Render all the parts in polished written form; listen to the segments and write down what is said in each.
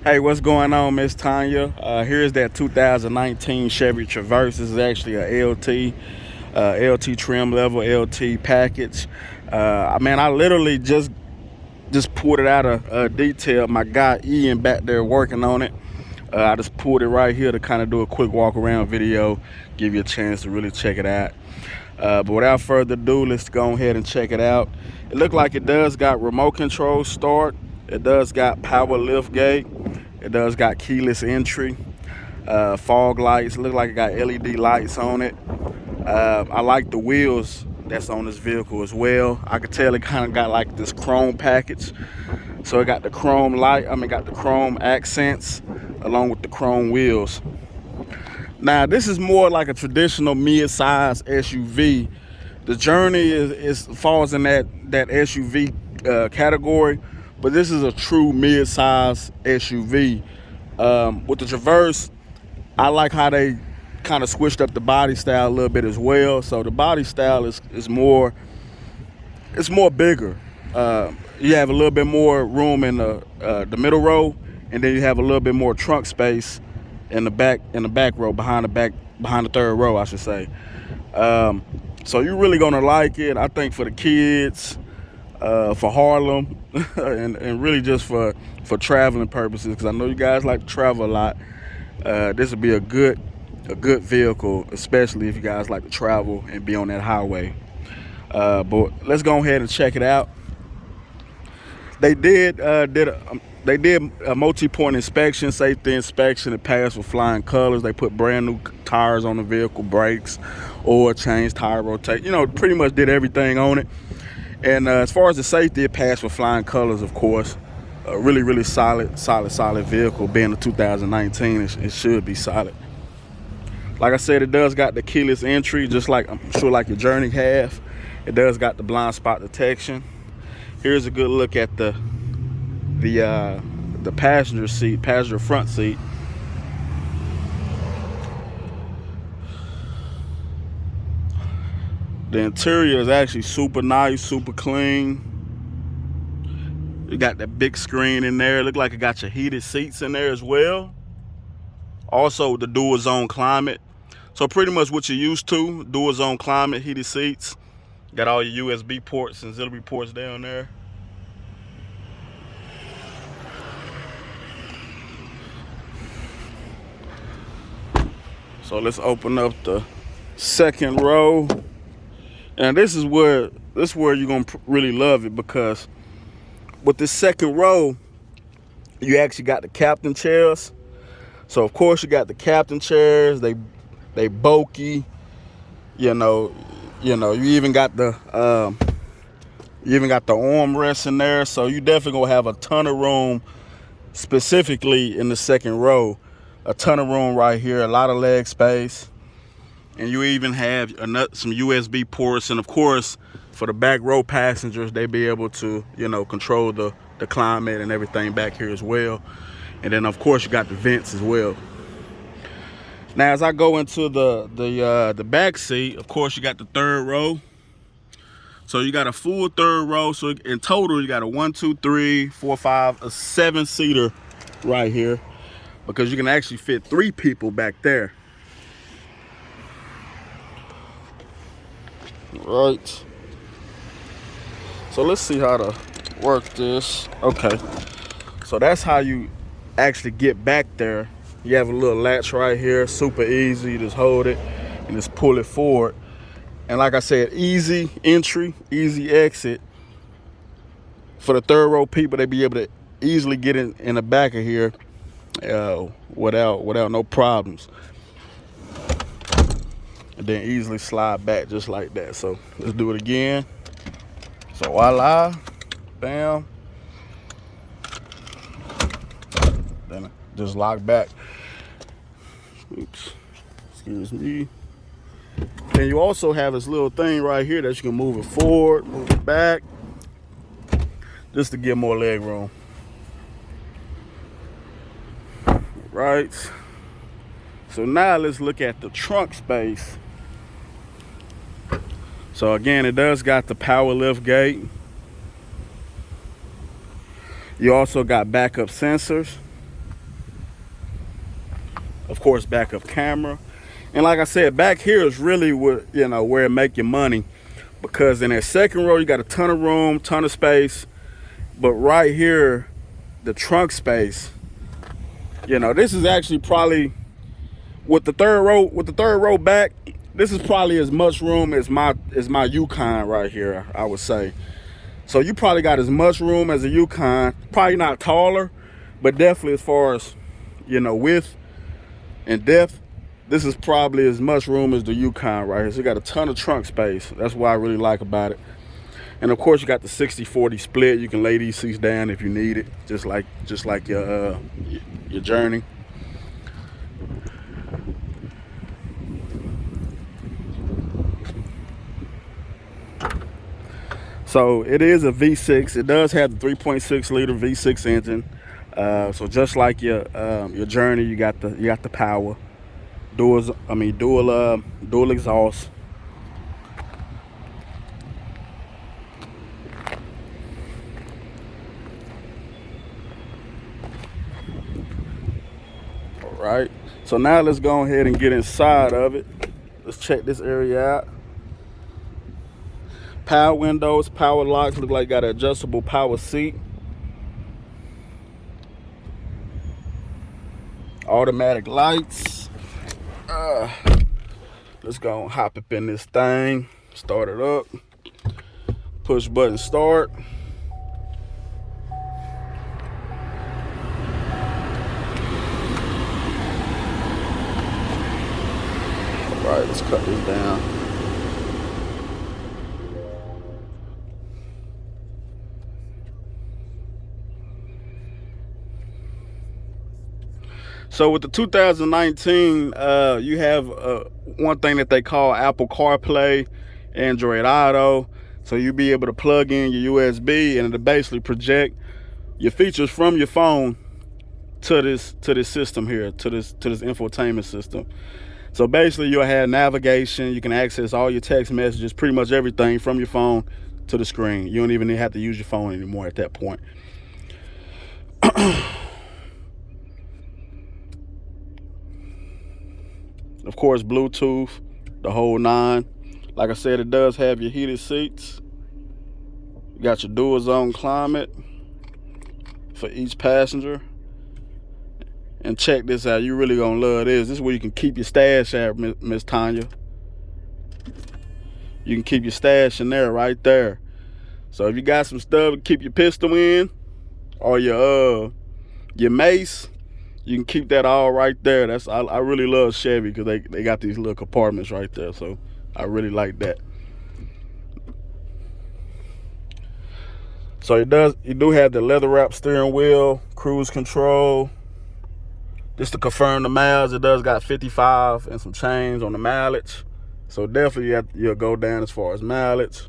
Hey, what's going on, Miss Tanya? Here's that 2019 Chevy Traverse. This is actually a LT trim level, LT package. I literally just pulled it out of detail. My guy Ian back there working on it. I just pulled it right here to kind of do a quick walk around video, give you a chance to really check it out. But without further ado, let's go ahead and check it out. It looked like it does got remote control start. It does got power lift gate. It does got keyless entry, fog lights. It look like it got LED lights on it. I like the wheels that's on this vehicle as well. I could tell it kind of got like this chrome package. So it got the chrome got the chrome accents along with the chrome wheels. Now this is more like a traditional mid-size SUV. The Journey falls in that SUV category, but this is a true mid-size SUV. With the Traverse, I like how they kind of switched up the body style a little bit as well. So the body style is more bigger. You have a little bit more room in the middle row, and then you have a little bit more trunk space in the back row, behind the third row, I should say. So you're really gonna like it. I think for the kids, for Harlem, and really just for traveling purposes, because I know you guys like to travel a lot. This would be a good vehicle, especially if you guys like to travel and be on that highway. But let's go ahead and check it out. They did a multi-point inspection, safety inspection. It passed with flying colors. They put brand new tires on the vehicle, brakes, oil change, tire rotate. Pretty much did everything on it. And as far as the safety, it passed with flying colors, of course. A really solid vehicle. Being a 2019, it should be solid. Like I said, it does got the keyless entry, just like I'm sure like your Journey have. It does got the blind spot detection. Here's a good look at the passenger front seat. The interior is actually super nice, super clean. You got that big screen in there. Look like it got your heated seats in there as well. Also the dual zone climate. So pretty much what you're used to, dual zone climate, heated seats. Got all your USB ports and auxiliary ports down there. So let's open up the second row. And this is where you're gonna really love it, because with the second row, you actually got the captain chairs. So of course you got the captain chairs. They bulky. You even got the armrest in there. So you definitely gonna have a ton of room, specifically in the second row. A ton of room right here, a lot of leg space. And you even have some USB ports. And of course, for the back row passengers, they be able to, control the climate and everything back here as well. And then of course you got the vents as well. Now as I go into the back seat, of course you got the third row. So you got a full third row. So in total you got a 1, 2, 3, 4, 5, a 7-seater right here, because you can actually fit 3 people back there. Right. So let's see how to work this. Okay. So that's how you actually get back there. You have a little latch right here, super easy. You just hold it and just pull it forward. And like I said, easy entry, easy exit. For the third row people, they be able to easily get in the back of here without no problems. And then easily slide back just like that. So let's do it again. So voila, bam. Then just lock back. Oops, excuse me. And you also have this little thing right here that you can move it forward, move it back, just to get more leg room. Right. So now let's look at the trunk space. So again, it does got the power lift gate. You also got backup sensors. Of course, backup camera. And like I said, back here is really what, where it make your money, because in that second row you got a ton of room, ton of space. But right here, the trunk space, this is actually probably with the third row back, this is probably as much room as my Yukon right here, I would say. So you probably got as much room as a Yukon, probably not taller, but definitely as far as, width and depth, this is probably as much room as the Yukon right here. So you got a ton of trunk space. That's what I really like about it. And of course you got the 60-40 split. You can lay these seats down if you need it, just like your Journey. So it is a V6. It does have the 3.6 liter V6 engine. So just like your Journey, you got the power. Dual exhaust. All right. So now let's go ahead and get inside of it. Let's check this area out. Power windows, power locks. Look like got an adjustable power seat. Automatic lights. Let's go and hop up in this thing. Start it up. Push button start. All right, let's cut this down. So with the 2019, you have one thing that they call Apple CarPlay, Android Auto. So you'll be able to plug in your USB and it'll basically project your features from your phone to this system here, to this infotainment system. So basically you'll have navigation. You can access all your text messages, pretty much everything from your phone to the screen. You don't even have to use your phone anymore at that point. Of course, Bluetooth, the whole nine. Like I said, it does have your heated seats. You got your dual zone climate for each passenger. And check this out, you really gonna love this. This is where you can keep your stash at, Miss Tanya. You can keep your stash in there, right there. So if you got some stuff to keep your pistol in, or your mace, you can keep that all right there. I really love Chevy because they got these little compartments right there. So I really like that. So you do have the leather wrap steering wheel, cruise control. Just to confirm the miles, it does got 55 and some change on the mileage. So definitely you'll go down as far as mileage.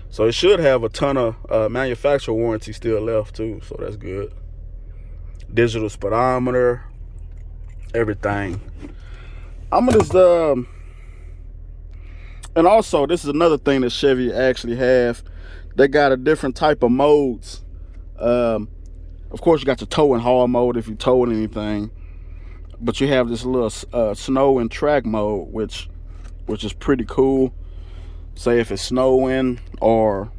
So it should have a ton of manufacturer warranty still left too. So that's good. Digital speedometer, everything. I'm gonna just and also this is another thing that Chevy actually have. They got a different type of modes. Of course you got your tow and haul mode if you're towing anything, but you have this little snow and track mode, which is pretty cool. Say if it's snowing or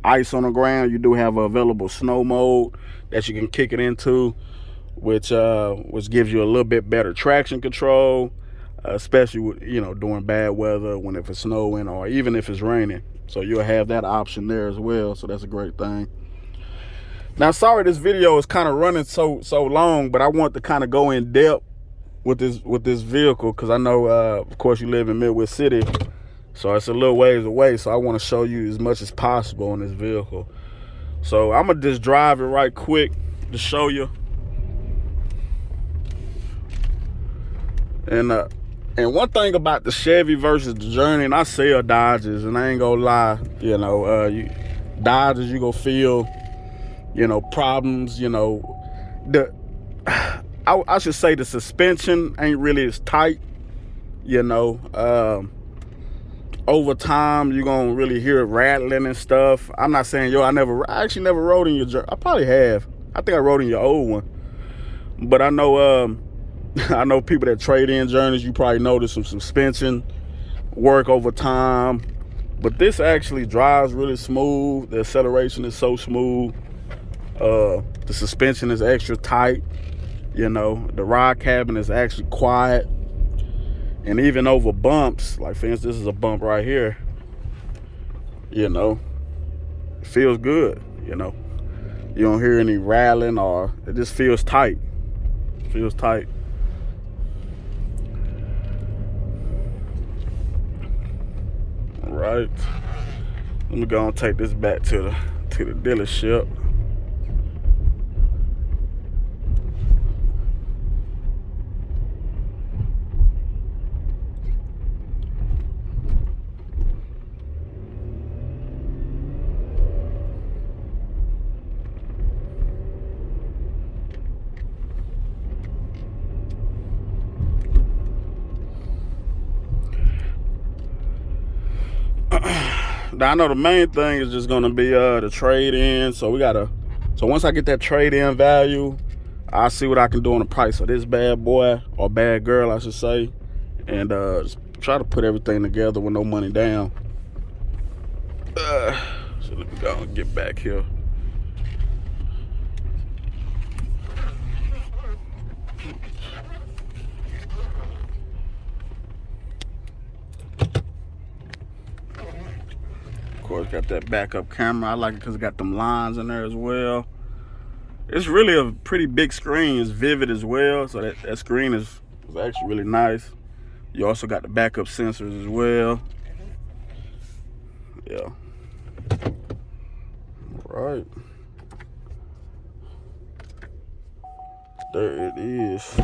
ice on the ground, you do have an available snow mode that you can kick it into, which gives you a little bit better traction control, especially with, during bad weather, when if it's snowing or even if it's raining. So you'll have that option there as well. So that's a great thing. Now, sorry this video is kind of running so long, but I want to kind of go in depth with this vehicle because I know, of course, you live in Midwest City, so it's a little ways away. So I want to show you as much as possible on this vehicle. So I'm gonna just drive it right quick to show you. And one thing about the Chevy versus the Journey, and I sell Dodges, and I ain't gonna lie, Dodges you gonna feel, problems. I should say the suspension ain't really as tight. Over time you're gonna really hear it rattling and stuff. I'm not saying I actually never rode in your Journey. I probably have. I think I rode in your old one, but I know I know people that trade in Journeys, you probably noticed some suspension work over time, but this actually drives really smooth. The acceleration is so smooth. The suspension is extra tight. You know, the ride cabin is actually quiet. And even over bumps, like for instance, this is a bump right here, you know, it feels good, you know. You don't hear any rattling, or it just feels tight. It feels tight. All right. Let me go and take this back to the dealership. Now I know the main thing is just gonna be the trade-in. So once I get that trade-in value, I'll see what I can do on the price of this bad boy, or bad girl I should say, and just try to put everything together with no money down. So let me go and get back here. Of course, got that backup camera. I like it because it got them lines in there as well. It's really a pretty big screen. It's vivid as well, so that screen is actually really nice. You also got the backup sensors as well. Yeah. All right. There it is.